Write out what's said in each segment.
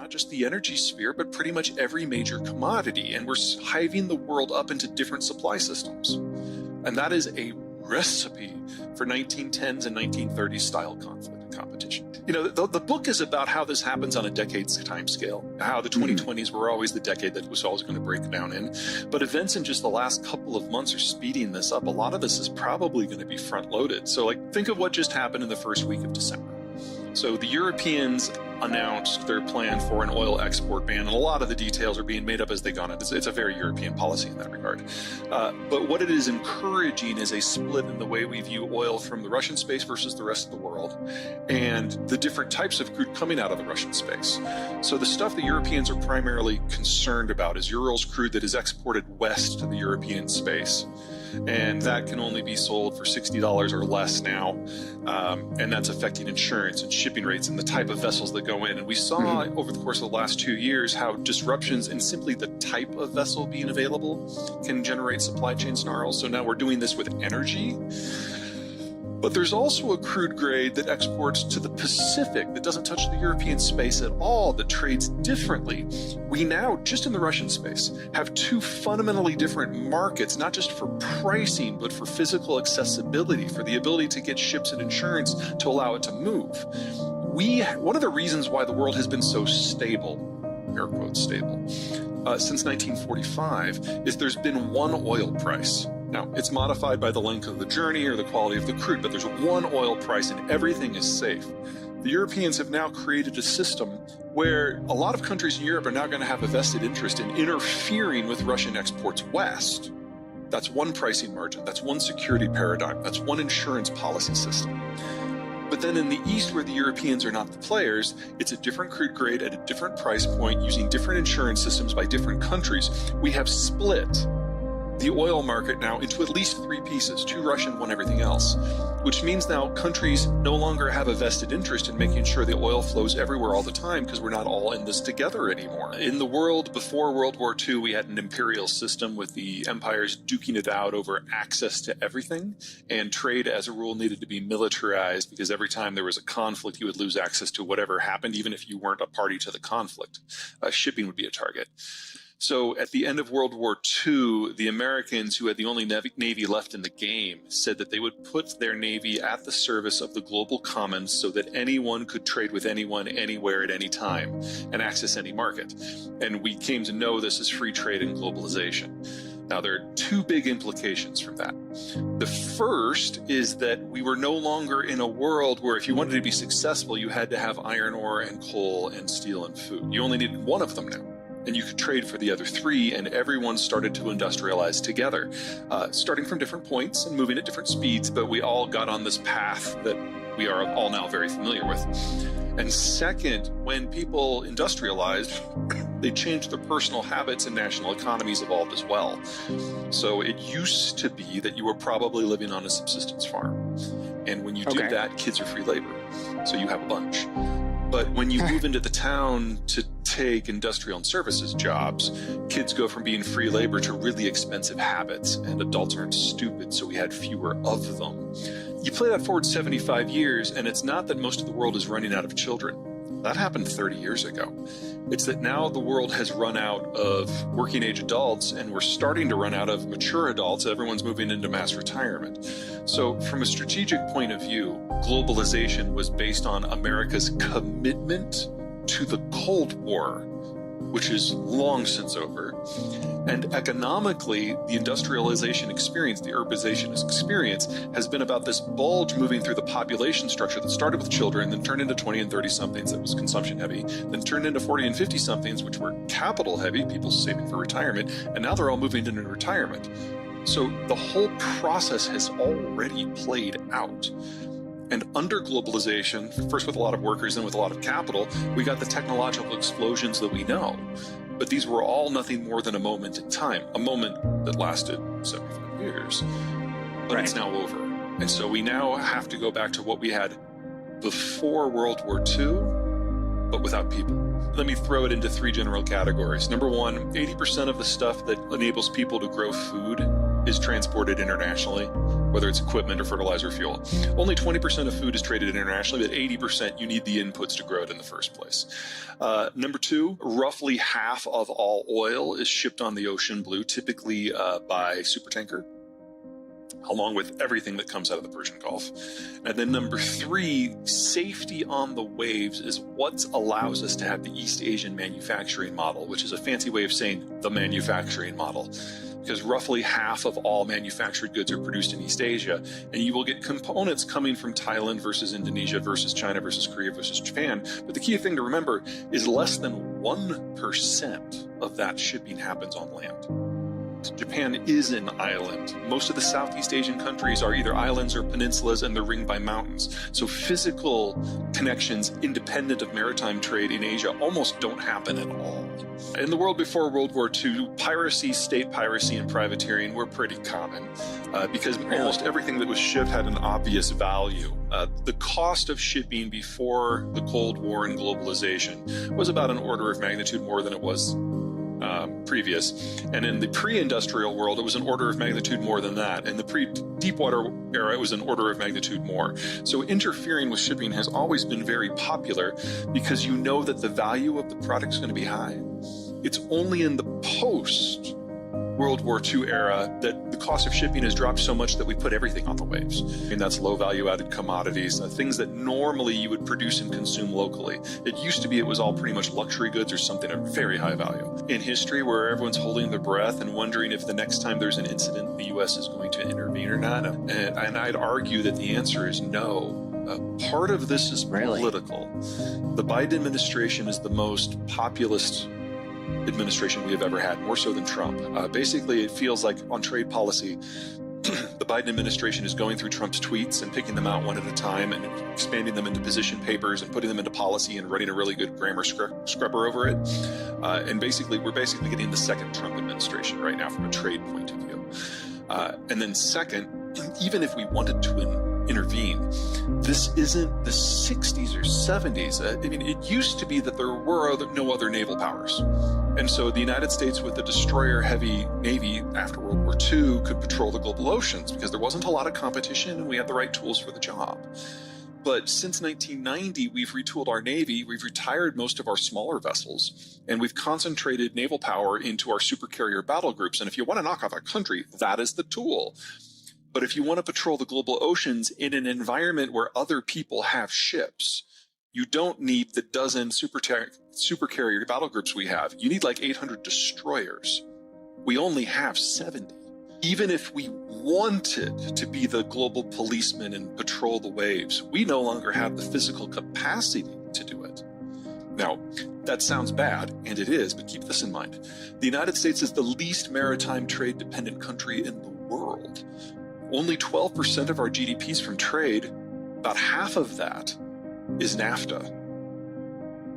not just the energy sphere, but pretty much every major commodity. And we're hiving the world up into different supply systems. And that is a recipe for 1910s and 1930s style conflict and competition. You know, the book is about how this happens on a decade's time scale, how the 2020s were always the decade that was always going to break down in. But events in just the last couple of months are speeding this up. A lot of this is probably going to be front loaded. So like, think of what just happened in the first week of December. So the Europeans announced their plan for an oil export ban, and a lot of the details are being made up as they go on. It's a very European policy in that regard. But what it is encouraging is a split in the way we view oil from the Russian space versus the rest of the world, and the different types of crude coming out of the Russian space. So the stuff the Europeans are primarily concerned about is Urals crude that is exported west to the European space. And that can only be sold for $60 or less now. And that's affecting insurance and shipping rates and the type of vessels that go in. And we saw over the course of the last 2 years how disruptions in simply the type of vessel being available can generate supply chain snarls. So now we're doing this with energy. But there's also a crude grade that exports to the Pacific that doesn't touch the European space at all, that trades differently. We now, just in the Russian space, have two fundamentally different markets, not just for pricing, but for physical accessibility, for the ability to get ships and insurance to allow it to move. One of the reasons why the world has been so stable, air quotes stable, since 1945 is there's been one oil price. Now, it's modified by the length of the journey or the quality of the crude, but there's one oil price and everything is safe. The Europeans have now created a system where a lot of countries in Europe are now going to have a vested interest in interfering with Russian exports west. That's one pricing margin. That's one security paradigm. That's one insurance policy system. But then in the East, where the Europeans are not the players, it's a different crude grade at a different price point using different insurance systems by different countries. We have split the oil market now into at least three pieces, two Russian, one everything else, which means now countries no longer have a vested interest in making sure the oil flows everywhere all the time because we're not all in this together anymore. In the world before World War II, we had an imperial system with the empires duking it out over access to everything, and trade as a rule needed to be militarized because every time there was a conflict, you would lose access to whatever happened, even if you weren't a party to the conflict. Shipping would be a target. So at the end of World War II, the Americans, who had the only navy left in the game, said that they would put their navy at the service of the global commons so that anyone could trade with anyone, anywhere, at any time, and access any market. And we came to know this as free trade and globalization. Now, there are two big implications from that. The first is that we were no longer in a world where if you wanted to be successful, you had to have iron ore and coal and steel and food. You only needed one of them now. And you could trade for the other three, and everyone started to industrialize together, starting from different points and moving at different speeds, but we all got on this path that we are all now very familiar with. And second, when people industrialized, they changed their personal habits and national economies evolved as well. So it used to be that you were probably living on a subsistence farm. And when you do that, kids are free labor. So you have a bunch. But when you move into the town to take industrial and services jobs, kids go from being free labor to really expensive habits, and adults aren't stupid, so we had fewer of them. You play that forward 75 years, and it's not that most of the world is running out of children. That happened 30 years ago. It's that now the world has run out of working age adults, and we're starting to run out of mature adults. Everyone's moving into mass retirement. So from a strategic point of view, globalization was based on America's commitment to the Cold War, which is long since over. And economically, the industrialization experience, the urbanization experience, has been about this bulge moving through the population structure that started with children, then turned into 20 and 30-somethings that was consumption heavy, then turned into 40 and 50-somethings, which were capital heavy, people saving for retirement, and now they're all moving into retirement. So the whole process has already played out. And under globalization, first with a lot of workers, then with a lot of capital, we got the technological explosions that we know. But these were all nothing more than a moment in time, a moment that lasted 75 years. But it's now over. And so we now have to go back to what we had before World War II, but without people. Let me throw it into three general categories. Number one, 80% of the stuff that enables people to grow food is transported internationally. whether it's equipment or fertilizer fuel. Only 20% of food is traded internationally, but 80% you need the inputs to grow it in the first place. Number two, roughly half of all oil is shipped on the ocean blue, typically by supertanker, along with everything that comes out of the Persian Gulf. And then number three, safety on the waves is what allows us to have the East Asian manufacturing model, which is a fancy way of saying the manufacturing model, because roughly half of all manufactured goods are produced in East Asia, and you will get components coming from Thailand versus Indonesia versus China versus Korea versus Japan. But the key thing to remember is less than 1% of that shipping happens on land. Japan is an island. Most of the Southeast Asian countries are either islands or peninsulas, and they're ringed by mountains. So physical connections independent of maritime trade in Asia almost don't happen at all. In the world before World War II, piracy, state piracy, and privateering were pretty common because almost everything that was shipped had an obvious value. The cost of shipping before the Cold War and globalization was about an order of magnitude more than it was previous. And in the pre-industrial world, it was an order of magnitude more than that. In the pre-deepwater era, it was an order of magnitude more. So interfering with shipping has always been very popular because you know that the value of the product is going to be high. It's only in the post-World War II era that the cost of shipping has dropped so much that we put everything on the waves. And that's low value-added commodities, things that normally you would produce and consume locally. It used to be it was all pretty much luxury goods or something of very high value. In history, where everyone's holding their breath and wondering if the next time there's an incident, the U.S. is going to intervene or not, and I'd argue that the answer is no. Part of this is political. The Biden administration is the most populist administration we have ever had, more so than Trump. Basically, it feels like on trade policy, the Biden administration is going through Trump's tweets and picking them out one at a time and expanding them into position papers and putting them into policy and running a really good grammar scrubber over it. And we're basically getting the second Trump administration right now from a trade point of view. And then second, even if we wanted to intervene, this isn't the 60s or 70s. I mean, it used to be that there were no other naval powers. And so the United States with a destroyer-heavy Navy after World War II could patrol the global oceans because there wasn't a lot of competition and we had the right tools for the job. But since 1990, we've retooled our Navy, we've retired most of our smaller vessels, and we've concentrated naval power into our supercarrier battle groups. And if you want to knock off a country, that is the tool. But if you want to patrol the global oceans in an environment where other people have ships, you don't need the dozen supercarrier battle groups we have. You need like 800 destroyers. We only have 70. Even if we wanted to be the global policeman and patrol the waves, we no longer have the physical capacity to do it. Now, that sounds bad, and it is, but keep this in mind. The United States is the least maritime trade-dependent country in the world. Only 12% of our GDP is from trade. About half of that is NAFTA.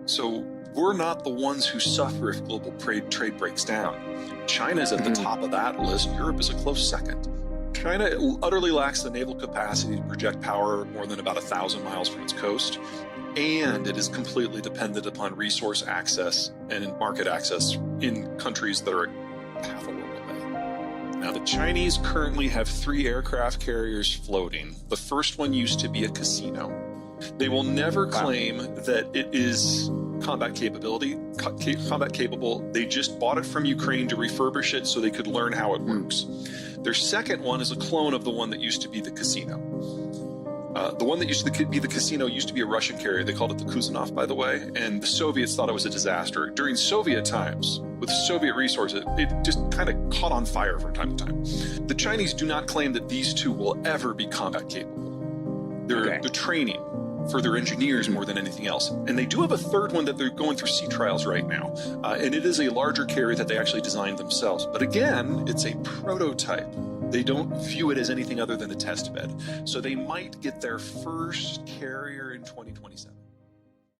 So we're not the ones who suffer if global trade breaks down. China's at the top of that list. Europe is a close second. China utterly lacks the naval capacity to project power more than about 1,000 miles from its coast, and it is completely dependent upon resource access and market access in countries that are half a world away. Now, the Chinese currently have 3 aircraft carriers floating. The first one used to be a casino. They will never claim that it is combat capable. They just bought it from Ukraine to refurbish it so they could learn how it works. Their second one is a clone of the one that used to be the casino. The one that used to be the casino used to be a Russian carrier. They called it the Kuzanov, by the way, and the Soviets thought it was a disaster. During Soviet times, with Soviet resources, it just kind of caught on fire from time to time. The Chinese do not claim that these two will ever be combat capable. They're training for their engineers more than anything else. And they do have a third one that they're going through sea trials right now. And it is a larger carrier that they actually designed themselves. But again, it's a prototype. They don't view it as anything other than a test bed. So they might get their first carrier in 2027.